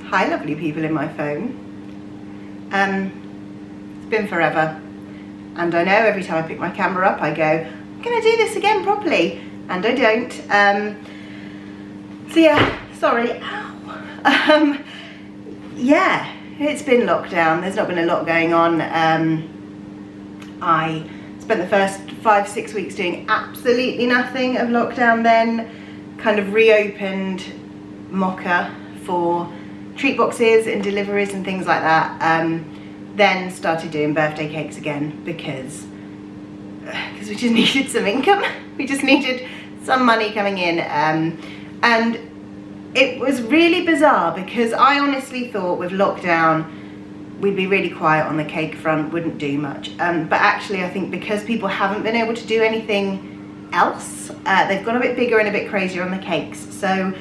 Hi lovely people in my phone. It's been forever, and I know every time I pick my camera up I go, I'm gonna do this again properly, and I don't. So yeah, sorry. Ow. Yeah, it's been lockdown. There's not been a lot going on. I spent the first 5-6 weeks doing absolutely nothing of lockdown, then kind of reopened Mocha for treat boxes and deliveries and things like that. Then started doing birthday cakes again because we just needed some income. We just needed some money coming in, and it was really bizarre because I honestly thought with lockdown we'd be really quiet on the cake front, wouldn't do much, but actually I think because people haven't been able to do anything else, they've got a bit bigger and a bit crazier on the cakes. So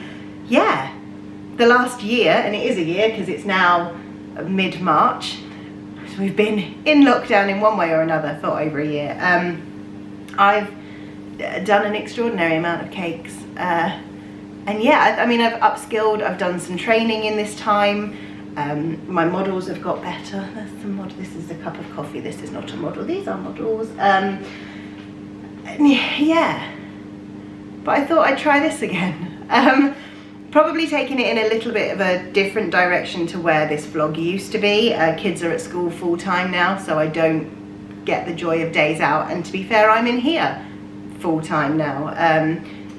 yeah, the last year, and it is a year because it's now mid-March, so we've been in lockdown in one way or another for over a year. I've done an extraordinary amount of cakes, and yeah, I mean, I've upskilled, I've done some training in this time. My models have got better. That's the model. This is a cup of coffee. This is not a model. These are models. Yeah, but I thought I'd try this again. Probably taking it in a little bit of a different direction to where this vlog used to be. Kids are at school full time now, so I don't get the joy of days out. And to be fair, I'm in here full time now.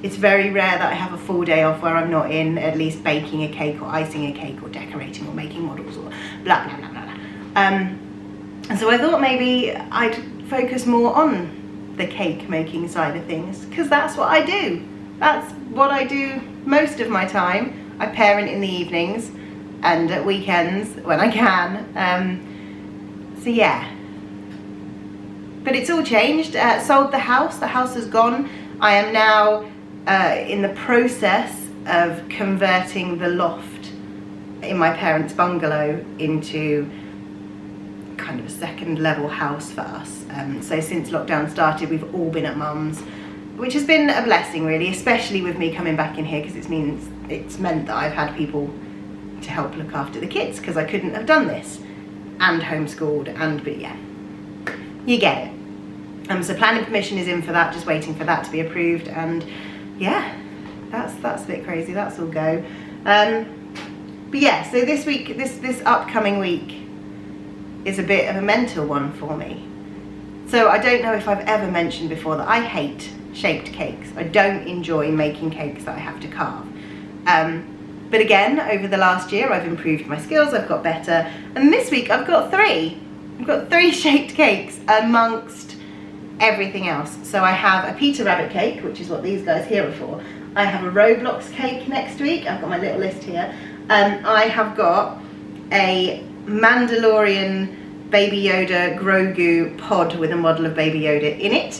It's very rare that I have a full day off where I'm not in at least baking a cake or icing a cake or decorating or making models or blah, blah, blah, blah, blah. And so I thought maybe I'd focus more on the cake making side of things, because that's what I do. That's what I do most of my time. I parent in the evenings and at weekends when I can. So yeah. But it's all changed. Sold the house has gone. I am now in the process of converting the loft in my parents' bungalow into kind of a second level house for us. So since lockdown started, we've all been at mum's, which has been a blessing really, especially with me coming back in here, because it's meant that I've had people to help look after the kids, because I couldn't have done this and homeschooled, but yeah, you get it. So planning permission is in for that, just waiting for that to be approved, and yeah, that's a bit crazy. That's all go. But yeah, so this week, this upcoming week is a bit of a mental one for me. So I don't know if I've ever mentioned before that I hate shaped cakes. I don't enjoy making cakes that I have to carve. But again, over the last year, I've improved my skills. I've got better, and this week I've got three. I've got 3 shaped cakes amongst everything else. So I have a Peter Rabbit cake, which is what these guys here are for. I have a Roblox cake next week. I've got my little list here. I have got a Mandalorian Baby Yoda Grogu pod with a model of Baby Yoda in it.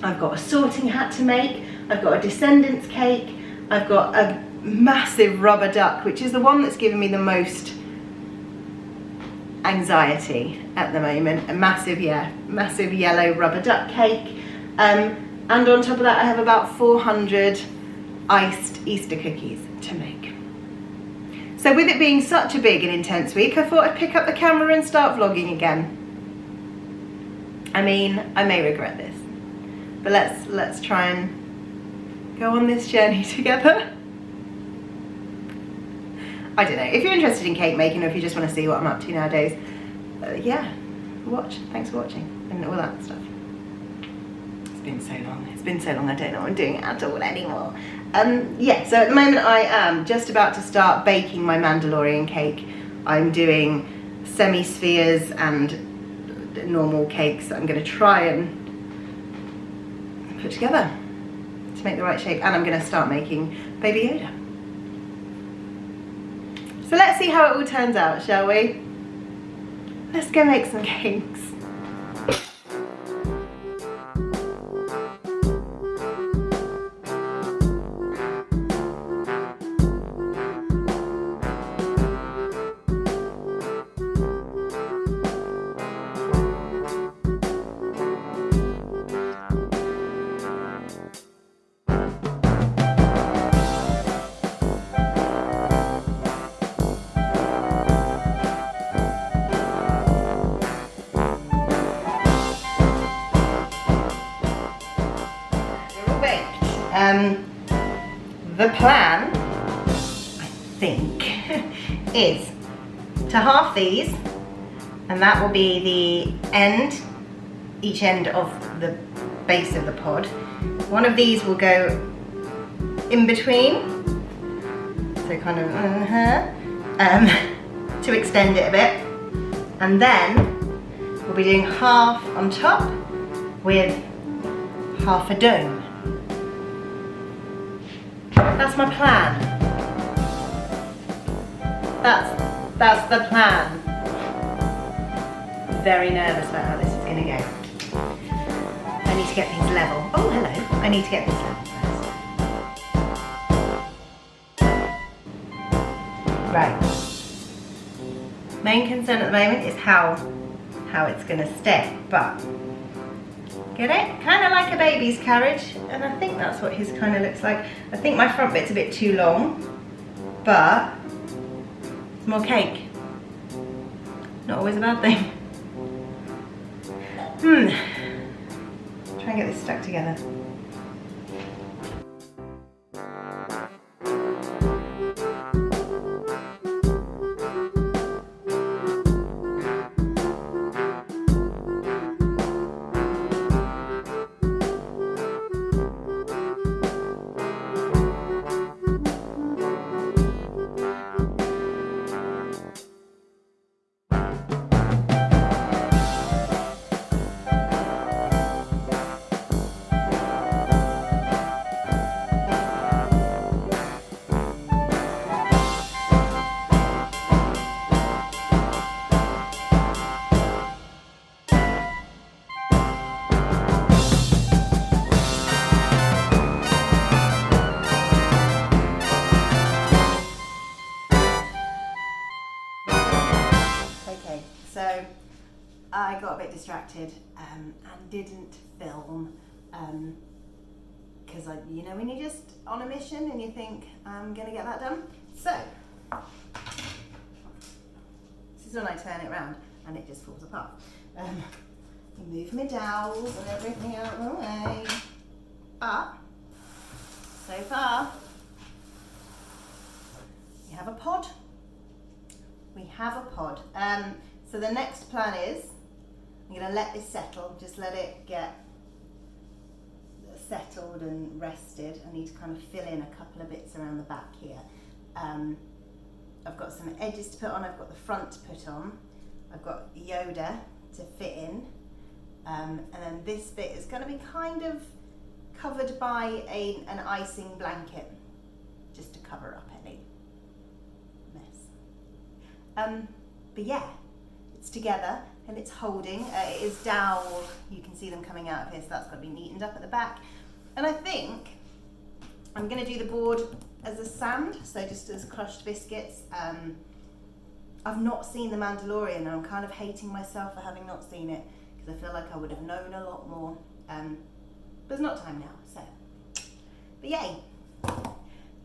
I've got a sorting hat to make. I've got a Descendants cake. I've got a massive rubber duck, which is the one that's given me the most anxiety at the moment. A massive yellow rubber duck cake. And on top of that, I have about 400 iced Easter cookies to make. So with it being such a big and intense week, I thought I'd pick up the camera and start vlogging again. I mean, I may regret this, but let's try and go on this journey together. I don't know, if you're interested in cake making or if you just want to see what I'm up to nowadays, yeah, watch. Thanks for watching and all that stuff. It's been so long, I don't know what I'm doing at all anymore. Yeah, so at the moment I am just about to start baking my Mandalorian cake. I'm doing semi-spheres and normal cakes that I'm going to try and put together to make the right shape, and I'm going to start making Baby Yoda. So let's see how it all turns out, shall we? Let's go make some cakes. The plan, I think, is to half these, and that will be the end, each end of the base of the pod. One of these will go in between, so kind of to extend it a bit, and then we'll be doing half on top with half a dome. That's my plan. That's the plan. Very nervous about how this is going to go. I need to get things level. Oh, hello. I need to get things level first. Right. Main concern at the moment is how it's going to stay, but get it? Kind of like a baby's carriage, and I think that's what his kind of looks like. I think my front bit's a bit too long, but it's more cake. Not always a bad thing. Try and get this stuck together. So I got a bit distracted and didn't film because you know when you're just on a mission and you think I'm gonna get that done. So this is when I turn it around and it just falls apart. Move my dowels and everything out of the way. But so far we have a pod. We have a pod. So the next plan is, I'm going to let this settle, just let it get settled and rested. I need to kind of fill in a couple of bits around the back here. I've got some edges to put on, I've got the front to put on, I've got Yoda to fit in, and then this bit is going to be kind of covered by an icing blanket, just to cover up any mess. But yeah. It's together and it's holding. It is dowel. You can see them coming out of here, so that's got to be neatened up at the back. And I think I'm going to do the board as a sand, so just as crushed biscuits. I've not seen The Mandalorian and I'm kind of hating myself for having not seen it because I feel like I would have known a lot more. But it's not time now, so. But yay.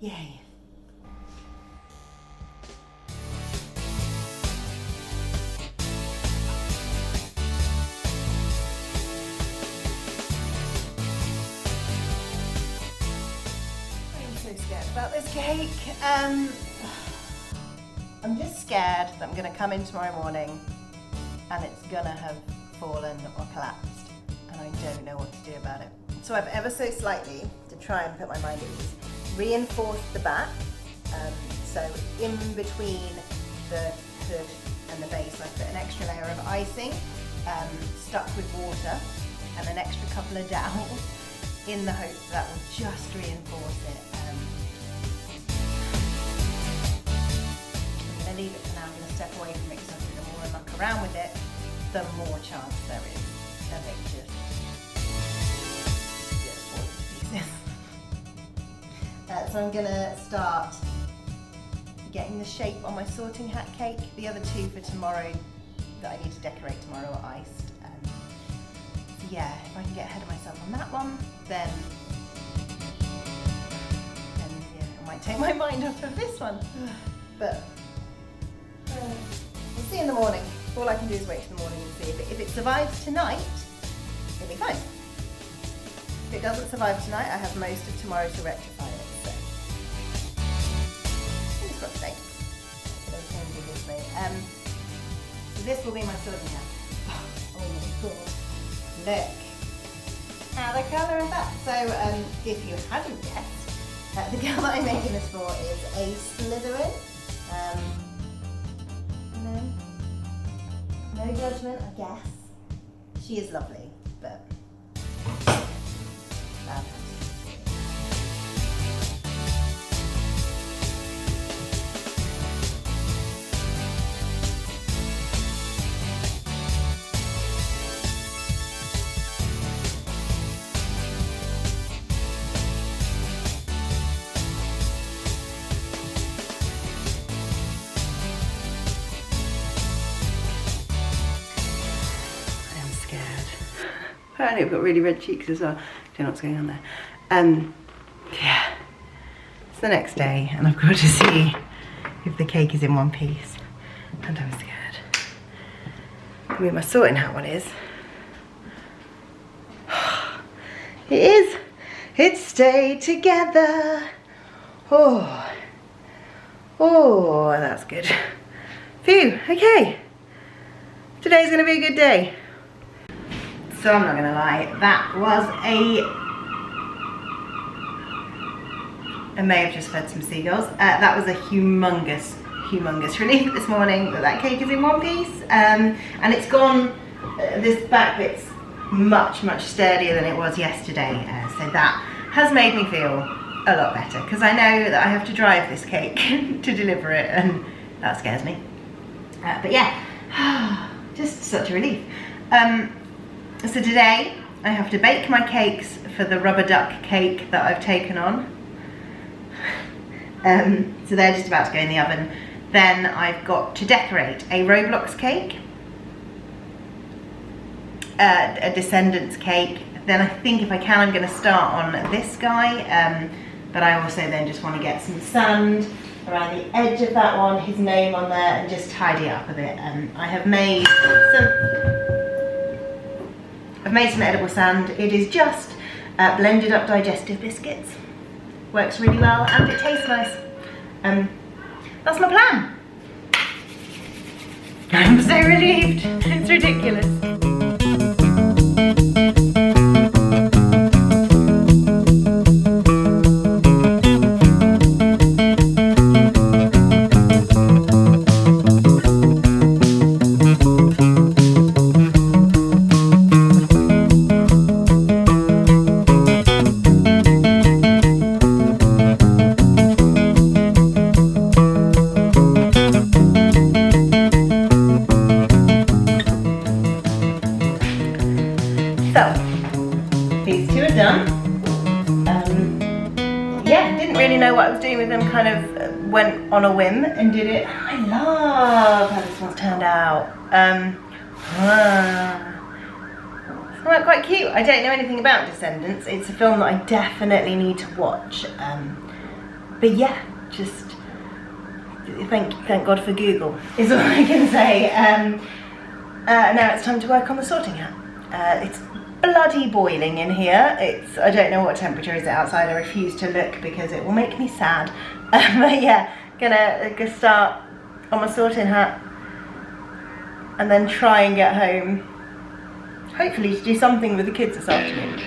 Yay. About this cake. I'm just scared that I'm going to come in tomorrow morning and it's going to have fallen or collapsed and I don't know what to do about it. So I've ever so slightly, to try and put my mind at ease, reinforced the back. So in between the hood and the base I put an extra layer of icing stuck with water and an extra couple of dowels in the hope that will just reinforce it. Leave it for now. I'm going to step away from it because I think the more I muck around with it, the more chance there is of it just falling to pieces. So I'm going to start getting the shape on my sorting hat cake. The other two for tomorrow that I need to decorate tomorrow are iced. So yeah, if I can get ahead of myself on that one, then yeah, I might take my mind off of this one. But we'll see in the morning. All I can do is wait till the morning and see. If it survives tonight, it'll be fine. If it doesn't survive tonight, I have most of tomorrow to rectify it. So, fingers crossed, eh? So this will be my sorting hat. Oh my god! Look at the colour of that. So, if you hadn't guessed, the girl that I'm making this for is a Slytherin. No judgment, I guess. She is lovely, but apparently I've got really red cheeks as well. Don't know what's going on there. Yeah, it's the next day and I've got to see if the cake is in one piece and I'm scared. I mean, my sorting hat one is. It is. It stayed together. Oh, that's good. Phew, okay. Today's gonna be a good day. So I'm not gonna lie, that was I may have just fed some seagulls. That was a humongous relief this morning that cake is in one piece. And it's gone, this back bit's much sturdier than it was yesterday. So that has made me feel a lot better because I know that I have to drive this cake to deliver it and that scares me. But yeah, just such a relief. So today I have to bake my cakes for the rubber duck cake that I've taken on. So they're just about to go in the oven. Then I've got to decorate a Roblox cake, a Descendants cake. Then I think if I can I'm going to start on this guy, but I also then just want to get some sand around the edge of that one, his name on there, and just tidy it up a bit. I have made some edible sand. It is just blended up digestive biscuits. Works really well and it tastes nice. That's my plan. I'm so relieved. It's ridiculous. So, these two are done. Yeah, didn't really know what I was doing with them, kind of went on a whim and did it. I love how this one's turned out. It's quite cute. I don't know anything about Descendants. It's a film that I definitely need to watch. But yeah, just thank God for Google is all I can say. Now it's time to work on the sorting hat. It's bloody boiling in here. I don't know what temperature is it outside. I refuse to look because it will make me sad. But yeah, gonna start on my sorting hat and then try and get home, hopefully to do something with the kids this afternoon.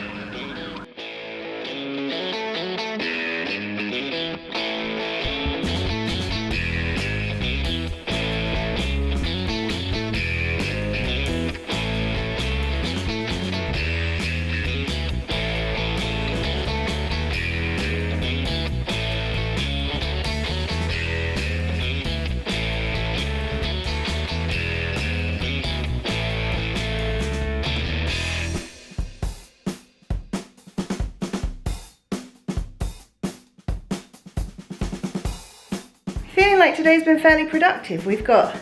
Feeling like today's been fairly productive. We've got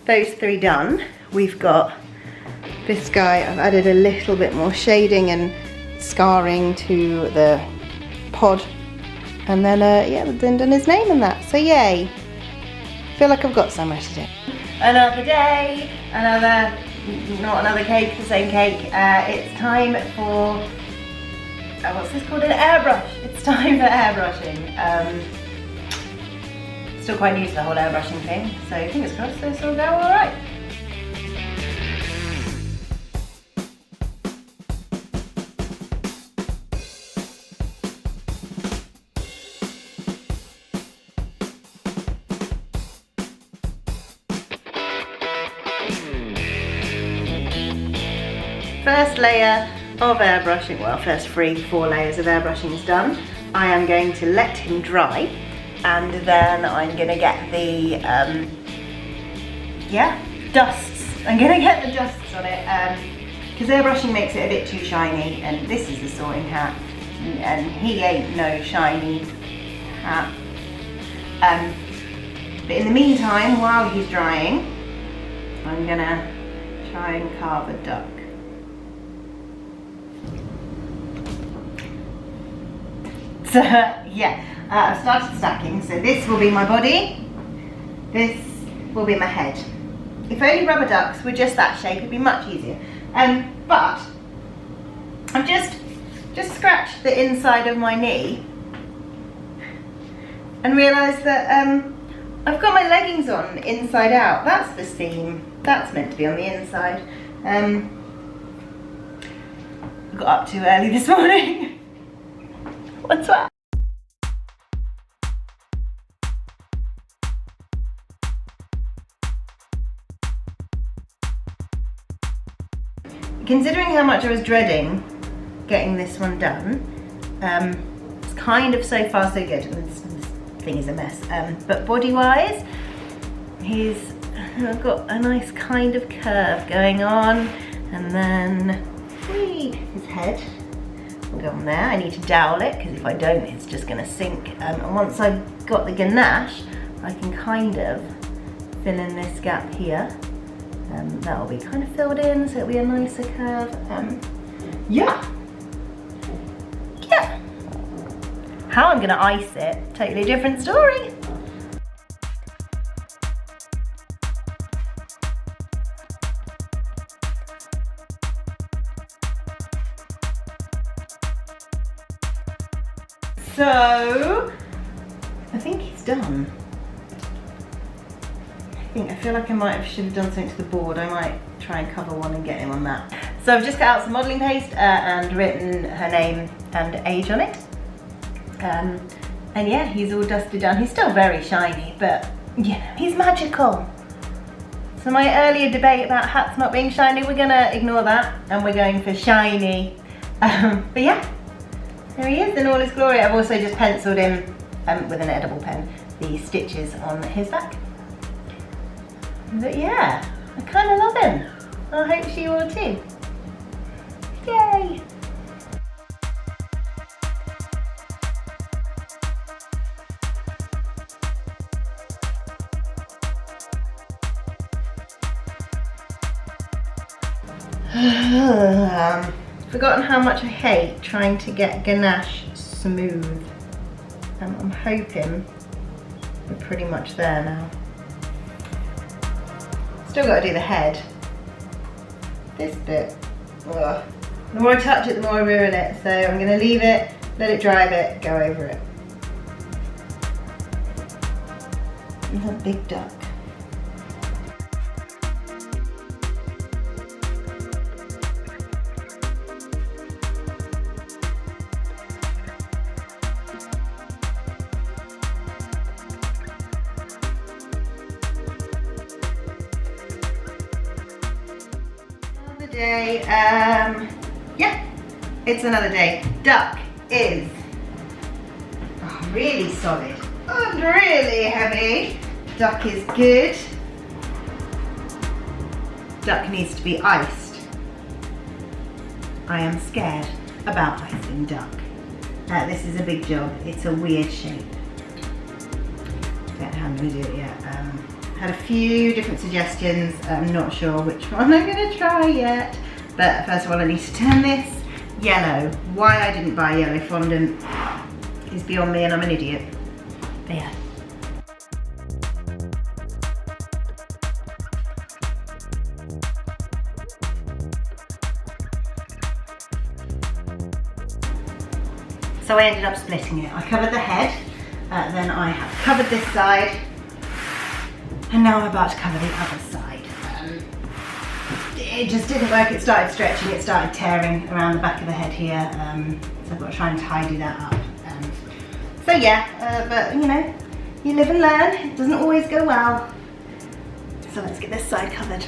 those three done. We've got this guy, I've added a little bit more shading and scarring to the pod. And then, yeah, then done his name and that, so yay. Feel like I've got somewhere to do. Another day, not another cake, the same cake. It's time for what's this called, an airbrush. It's time for airbrushing. Still quite new to the whole airbrushing thing, so fingers crossed this will go alright. First layer of airbrushing, well, first 3-4 layers of airbrushing is done. I am going to let him dry, and then I'm gonna get the, dusts. I'm gonna get the dusts on it, because airbrushing makes it a bit too shiny, and this is the sorting hat, and he ain't no shiny hat. But in the meantime, while he's drying, I'm gonna try and carve a duck. So yeah, I've started stacking, so this will be my body, this will be my head. If only rubber ducks were just that shape, it'd be much easier. But I've just scratched the inside of my knee and realised that I've got my leggings on inside out. That's the seam, that's meant to be on the inside. I got up too early this morning. What's that? Considering how much I was dreading getting this one done, it's kind of so far so good. This thing is a mess, but body-wise, he's got a nice kind of curve going on, and then his head will go on there. I need to dowel it, because if I don't, it's just going to sink. And once I've got the ganache, I can kind of fill in this gap here. That will be kind of filled in, so it'll be a nicer curve. Yeah. How I'm going to ice it, totally different story. So, I think he's done. I feel like I should have done something to the board. I might try and cover one and get him on that. So I've just cut out some modelling paste and written her name and age on it. And yeah, he's all dusted down. He's still very shiny, but you know, he's magical. So my earlier debate about hats not being shiny, we're gonna ignore that, and we're going for shiny. But yeah, there he is in all his glory. I've also just penciled in with an edible pen the stitches on his back. But yeah, I kind of love him. I hope she will too. Yay! Forgotten how much I hate trying to get ganache smooth. I'm hoping we're pretty much there now. Still got to do the head. This bit, ugh. The more I touch it, the more I ruin it. So I'm going to leave it, let it dry a bit, go over it. And that big duck. Day, yeah, it's another day. Duck is really solid and really heavy. Duck is good. Duck needs to be iced. I am scared about icing duck. This is a big job. It's a weird shape. Don't know how I'm going to do it yet. Had a few different suggestions. I'm not sure which one I'm going to try yet. But first of all, I need to turn this yellow. Why I didn't buy yellow fondant is beyond me, and I'm an idiot. But yeah. So I ended up splitting it. I covered the head, then I have covered this side, and now I'm about to cover the other side. It just didn't work. It started stretching, it started tearing around the back of the head here, so I've got to try and tidy that up. So yeah, but you know, you live and learn. It doesn't always go well. So let's get this side covered.